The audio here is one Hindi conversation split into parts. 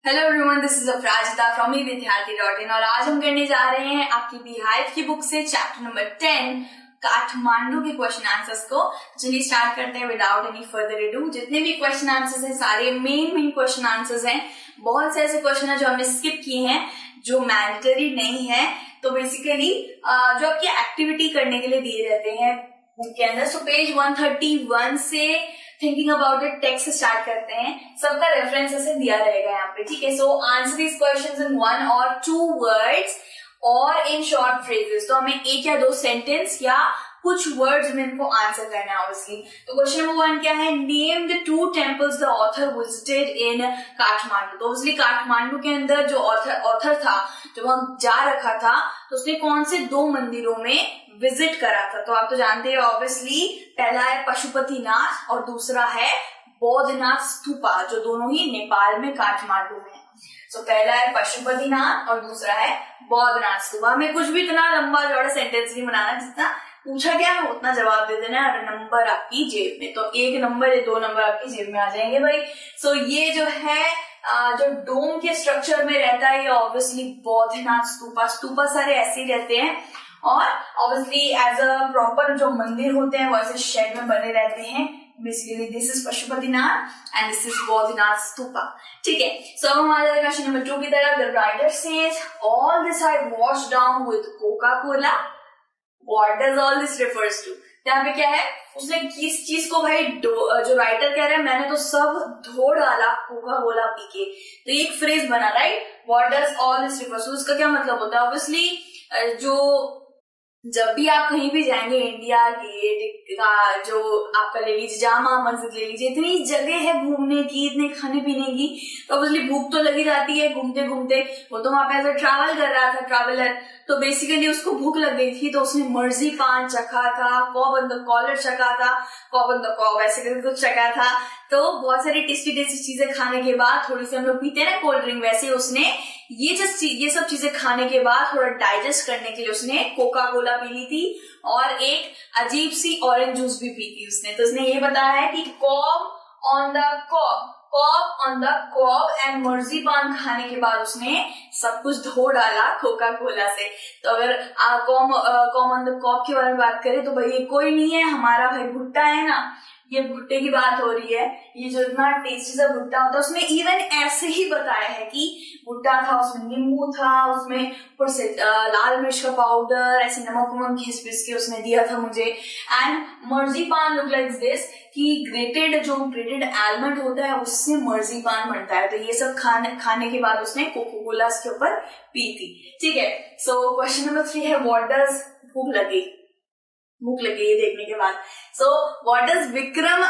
Hello everyone, this is Aparajita from विद्यार्थी.in और आज हम करने जा रहे हैं आपकी बीहाइव की बुक से चैप्टर नंबर 10 काठमांडू के क्वेश्चन आंसर्स को। चलिए स्टार्ट करते हैं विदाउट एनी फर्दर एडू। जितने भी क्वेश्चन आंसर्स हैं सारे मेन क्वेश्चन आंसर्स हैं। बहुत से ऐसे क्वेश्चन है जो हमने स्किप किए हैं जो मैंडेटरी नहीं है, तो बेसिकली जो आपकी एक्टिविटी करने के लिए दिए रहते हैं बुक के अंदर। सो पेज 131 से thinking about it text start करते हैं। सबका रेफरेंस ऐसे दिया रहेगा यहाँ पे, ठीक है। So answer this questions in 1 or 2 words और इन शॉर्ट फ्रेजेस। तो हमें एक या दो सेंटेंस या कुछ वर्ड्स में इनको आंसर करना है ऑब्वियसली। तो क्वेश्चन नंबर 1 क्या है? Name the 2 temples the author visited in Kathmandu. तो ऑब्वियसली काठमांडू के अंदर जो ऑथर था, जो वहां जा रखा था, तो उसने कौन से 2 मंदिरों में विजिट करा था? तो आप तो जानते हैं ऑब्वियसली, पहला है पशुपतिनाथ और दूसरा है बौद्धनाथ स्तूपा, जो दोनों ही नेपाल में काठमांडू में है। तो पहला है पशुपतिनाथ और दूसरा है बौद्धनाथ स्तूपा। हमें कुछ भी इतना लंबा चौड़ा सेंटेंस नहीं बनाना, जितना पूछा गया है उतना जवाब दे देना और नंबर आपकी जेब में। तो 1 नंबर या 2 नंबर आपकी जेब में आ जाएंगे भाई। सो ये जो है जो डोम के स्ट्रक्चर में रहता है, ये ऑब्वियसली बौद्धनाथ स्तूपा। स्तूपा सारे ऐसे ही रहते हैं और ऑब्वियसली एज अ प्रॉपर जो मंदिर होते हैं वैसे शेड में बने रहते हैं। Basically this is Pashupatinath and this is Boudhanath stupa, ठीक है। सो हम आ जाएगा क्वेश्चन नंबर 2 की तरफ। The writer says all this I wash down with Coca Cola. What does all this refers to? यहाँ पे क्या है? उसने किस चीज को भाई जो राइटर कह रहा है, मैंने तो सब धो डाला कोका कोला पी के। तो ये एक फ्रेज बना, right? What does all this refers to, इसका क्या मतलब होता है? ऑब्वियसली जो जब भी आप कहीं भी जाएंगे, इंडिया गेट का जो आपका ले लीजिए, जामा मस्जिद ले लीजिए, इतनी जगह है घूमने की, इतने खाने पीने की, तो ऑब्वियसली भूख तो लगी जाती है घूमते घूमते। वो तो वहां पे ऐसा ट्रैवल कर रहा था ट्रैवलर, तो बेसिकली उसको भूख लग गई थी, तो उसने मर्जी पान चखा था, कॉब ऑन द कॉलर चखा था, कॉब ऑन द कॉब ऐसे करके कुछ चखा था। तो बहुत सारी टेस्टी टेस्टी चीजें खाने के बाद, थोड़ी सी हम लोग पीते हैं ना कोल्ड ड्रिंक, वैसे उसने ये सब चीजें खाने के बाद थोड़ा डाइजेस्ट करने के लिए उसने कोका कोला पी ली थी और एक अजीब सी ऑरेंज जूस भी पी थी उसने। तो उसने ये बताया है कि cob on the cob, cob on the cob and मर्जी पान खाने के बाद उसने सब कुछ धो डाला कोका कोला से। तो अगर कॉम ऑन द कॉब के बारे में बात करें तो भाई ये कोई नहीं है, हमारा भाई भुट्टा है ना, ये भुट्टे की बात हो रही है। ये जो इतना टेस्टी सा भुट्टा होता है, उसमें इवन ऐसे ही बताया है कि भुट्टा था, उसमें नींबू था, उसमें ऊपर से लाल मिर्च का पाउडर, ऐसे नमक वमक घिस पिस के उसने दिया था मुझे। एंड मर्जी पान लुक लाइक दिस, कि ग्रेटेड आलमंड होता है उससे मर्जी पान बनता है। तो ये सब खाने के बाद उसने कोको कोला इसके ऊपर पी थी, ठीक है। सो क्वेश्चन नंबर 3 है व्हाट डज भूख लगी ये देखने के बाद। So what does Vikram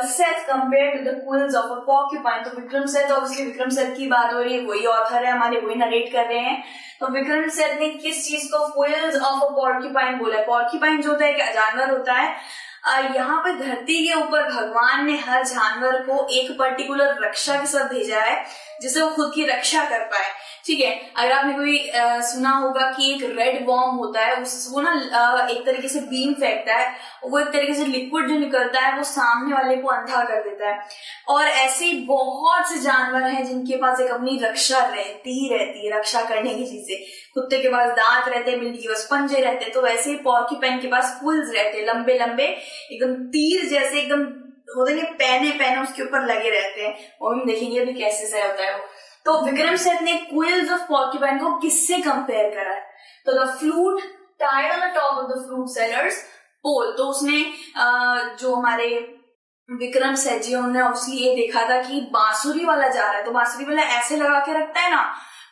Seth compare to the quills of a porcupine. तो विक्रम सेथ, ऑब्वियसली विक्रम सेथ की बात हो रही है, वही ऑथर है हमारे, वही नरेट कर रहे हैं। तो विक्रम सेथ ने किस चीज को क्विल्स ऑफ अ पॉर्क्यूपाइन बोला है? पॉर्क्यूपाइन जो होता है एक जानवर होता है। यहाँ पे धरती के ऊपर भगवान ने हर जानवर को एक पर्टिकुलर रक्षा के साथ भेजा है जिससे वो खुद की रक्षा कर पाए, ठीक है। अगर आपने कोई सुना होगा कि एक रेड वॉर्म होता है, वो ना एक तरीके से बीम फेंकता है, वो एक तरीके से लिक्विड जो निकलता है वो सामने वाले को अंधा कर देता है। और ऐसे ही बहुत से जानवर हैं जिनके पास एक अपनी रक्षा रहती है, रक्षा करने की चीजें। कुत्ते के पास दांत रहते हैं, बिल्ली के पास पंजे रहते हैं, तो वैसे ही पॉर्क्यूपाइन के पास क्विल्स रहते हैं, लंबे लंबे एकदम तीर जैसे एकदम होते हैं, पैने उसके ऊपर लगे रहते हैं। और हम देखेंगे अभी कैसे से होता है वो। तो विक्रम सेथ ने क्विल्स ऑफ पॉर्क्यूपाइन को किससे कंपेयर करा है? तो the flute tied on the top of the fruit sellers pole. तो उसने जो हमारे विक्रम सेथ जी उन्होंने उसने ये देखा था कि बांसुरी वाला जा रहा है, तो बांसुरी वाला ऐसे लगा के रखता है ना,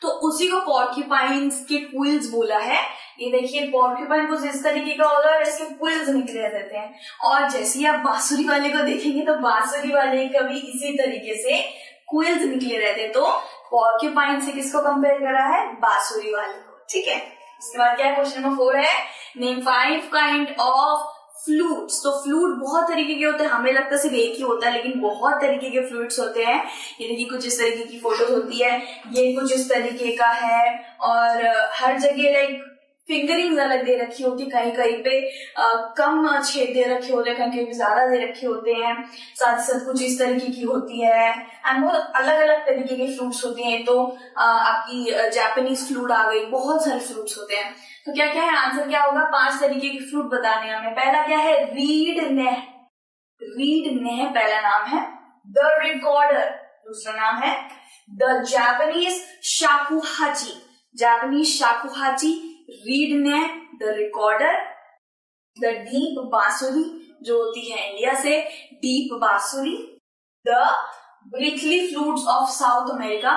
तो उसी को पॉर्क्यूपाइन्स के क्विल्स बोला है। ये देखिए पॉर्क्यूपाइन को जिस तरीके का होता है इसके क्विल्स निकले रहते हैं। और जैसे ही आप बांसुरी वाले को देखेंगे तो बांसुरी वाले का भी इसी तरीके से क्विल्स निकले रहते हैं। तो पॉर्क्यूपाइन से किसको कंपेयर करा है? बांसुरी वाले को, ठीक है। इसके बाद क्या है? क्वेश्चन नंबर 4 है नेम 5 काइंड ऑफ फ्लूट्स। तो फ्लूट बहुत तरीके के होते हैं, हमें लगता है सिर्फ एक ही होता है, लेकिन बहुत तरीके के फ्लूट्स होते हैं। ये देखिए कुछ इस तरीके की फोटो होती है, ये कुछ इस तरीके का है, और हर जगह लाइक फिंगरिंग्स अलग दे रखी होती है, कहीं कहीं पे कम छेद दे रखे होते हैं, कहीं कहीं पे ज्यादा दे रखे होते हैं, साथ ही साथ कुछ इस तरीके की होती है एंड बहुत अलग अलग तरीके के फ्रूट्स होते हैं। तो आपकी जापानीज फ्रूट आ गई, बहुत सारे फ्रूट्स होते हैं। तो क्या क्या है आंसर, क्या होगा, 5 तरीके के फ्रूट बताने हैं हमें। पहला क्या है, रीड नेह, रीड नेह पहला नाम है। द रिकॉर्डर दूसरा नाम है। The Japanese shakuhachi, Japanese shakuhachi, reed ney, the recorder, the deep bansuri जो होती है इंडिया से, deep bansuri, the breathy flutes of South America,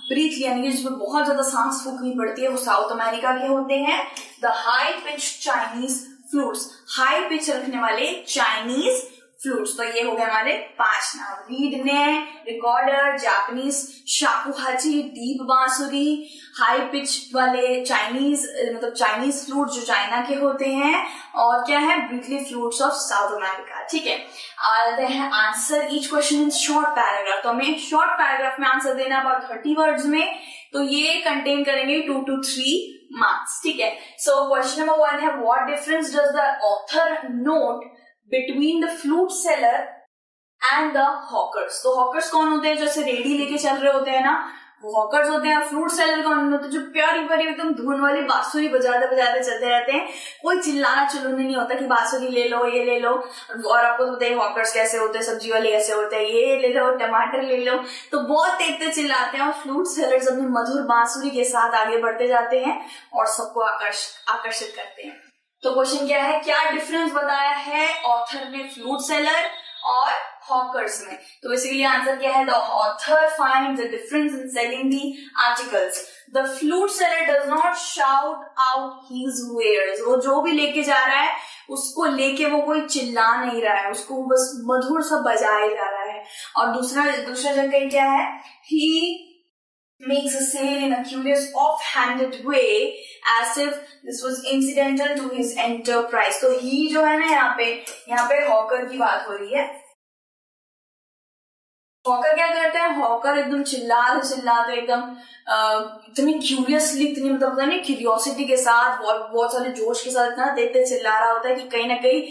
breath यानी कि जिसमें बहुत ज्यादा सांस फूकनी पड़ती है वो साउथ अमेरिका के होते हैं। The high pitch Chinese flutes, high pitch रखने वाले चाइनीज फ्लूट्स। तो ये हो गए हमारे 5 नाम, रीड ने, रिकॉर्डर, जापानीज शाकुहाची, डीप बांसुरी, हाई पिच वाले चाइनीज मतलब चाइनीज फ्लूट जो चाइना के होते हैं, और क्या है, ब्रीथली फ्लूट्स ऑफ साउथ अमेरिका। ठीक है, आते हैं answer each question in short paragraph. तो हमें शॉर्ट पैराग्राफ में आंसर देना अबाउट 30 वर्ड्स में, तो ये कंटेन करेंगे 2 to 3 मार्क्स। ठीक है, सो क्वेश्चन नंबर 1 है, what difference does the author note between the flute seller and the hawkers. तो हॉकर्स कौन होते हैं, जैसे रेडी लेके चल रहे होते हैं ना, वो हॉकर्स होते हैं। फ्रूट सेलर कौन होते हैं, जो प्यारी प्यारी एकदम धुन वाली बांसुरी बजाते बजाते चलते रहते हैं, कोई चिल्लाना चिल्लाना नहीं होता कि बांसुरी ले लो, ये ले लो। और आपको तो बताइए हॉकर्स कैसे होते हैं, सब्जी वाले कैसे होते हैं, ये ले लो, टमाटर ले लो, तो बहुत तेज तेज चिल्लाते हैं। और फ्लूट सेलर्स अपनी मधुर बांसुरी के साथ आगे बढ़ते जाते हैं और सबको आकर्षित करते हैं। तो क्वेश्चन क्या है, क्या डिफरेंस बताया है ऑथर ने फ्लूट सेलर और हॉकर्स में। तो बेसिकली आंसर क्या है, the author find the difference in selling the articles. The flute seller does not shout out his wares, वो जो भी लेके जा रहा है उसको लेके वो कोई चिल्ला नहीं रहा है, उसको बस मधुर सा बजाया जा रहा है। और दूसरा जगह क्या है, ही makes a sale in a curious off-handed way as if this was incidental to his enterprise। तो ही जो है ना यहाँ पे हॉकर की बात हो रही है। हॉकर क्या करते हैं, हॉकर एकदम चिल्लाते एकदम इतनी क्यूरियसली, इतनी मतलब नहीं क्यूरियोसिटी के साथ, बहुत सारे जोश के साथ इतना तेज चिल्ला रहा होता है कि कहीं ना कहीं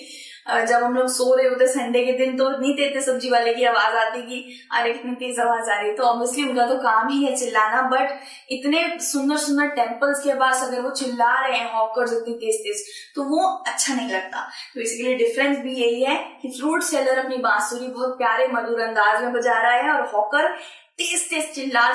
जब हम लोग सो रहे होते संडे के दिन तो नहीं तेज सब्जी वाले की आवाज आती कि अरे कितनी तेज आवाज आ रही, तो ऑब्वियसली उनका तो काम ही है चिल्लाना। बट इतने सुंदर सुंदर टेम्पल्स के पास अगर वो चिल्ला रहे हैं हॉकर्स इतनी तेज, तो वो अच्छा नहीं लगता। तो इसके लिए डिफरेंस भी यही है कि फ्रूट सेलर अपनी बांसुरी बहुत प्यारे मधुर अंदाज में बजा रहा है और हॉकर तेज चिल्ला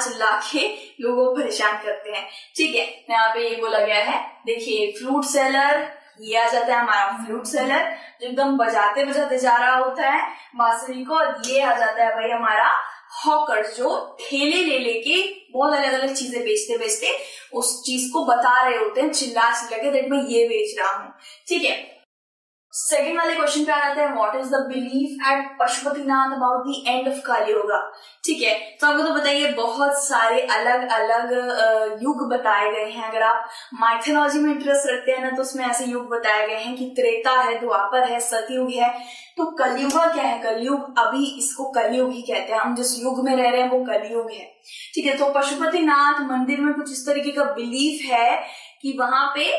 के लोगों को परेशान करते हैं। ठीक है, यहाँ पे ये बोला गया है, देखिए फ्रूट सेलर, ये आ जाता है हमारा फ्लूट सेलर जो एकदम बजाते बजाते जा रहा होता है बांसुरी को, और ये आ जाता है भाई हमारा हॉकर्स जो ठेले ले लेके बहुत अलग अलग चीजें बेचते उस चीज को बता रहे होते हैं चिल्ला के, दैट मैं ये बेच रहा हूँ। ठीक है, सेकेंड वाले क्वेश्चन पे आ जाते हैं, what is the belief at Pashupatinath about the end of Kaliyuga. ठीक है, तो आपको तो बताइए बहुत सारे अलग अलग युग बताए गए हैं। अगर आप माइथोलॉजी में इंटरेस्ट रखते हैं ना, तो उसमें ऐसे युग बताए गए हैं कि त्रेता है, द्वापर है, सतयुग है। तो कलियुगा क्या है, कलियुग अभी इसको कलियुग ही कहते हैं, हम जिस युग में रह रहे हैं वो कलियुग है। ठीक है, तो पशुपतिनाथ मंदिर में कुछ इस तरीके का बिलीफ है कि वहां पे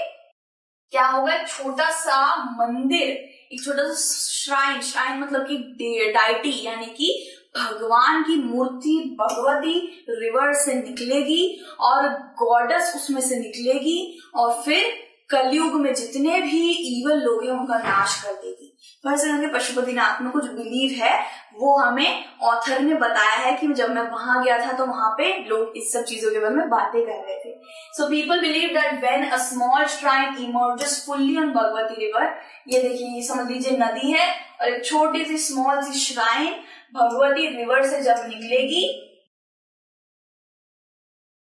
क्या होगा, छोटा सा मंदिर, एक छोटा सा श्राइन मतलब कि डाइटी यानी कि भगवान की मूर्ति भगवती रिवर से निकलेगी और गॉडेस उसमें से निकलेगी और फिर कलयुग में जितने भी इवल लोग हैं उनका नाश कर देगी। तो ऐसे करके पशुपतिनाथ में कुछ बिलीव है, वो हमें ऑथर ने बताया है कि जब मैं वहां गया था तो वहां पे लोग इस सब चीजों के बारे में बातें कर रहे थे। So people believe that when a small shrine emerges fully on Bhagwati river, ये देखिए ये समझ लीजिए नदी है और एक छोटी C small C shrine Bhagwati river से जब निकलेगी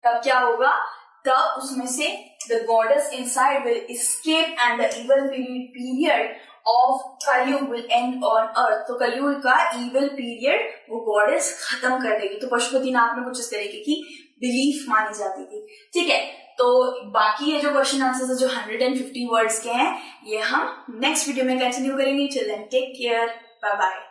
तब क्या होगा, तब उसमें से the goddess inside will escape and the evil period of कलयुग will end on earth। तो कलयुग का evil period वो goddess खत्म कर देगी। तो पशुपतिनाथ में कुछ इस तरीके की बिलीफ मानी जाती थी। ठीक है, तो बाकी ये जो क्वेश्चन आंसर जो 150 वर्ड्स के हैं ये हम नेक्स्ट वीडियो में कंटिन्यू करेंगे। Children take care, bye bye.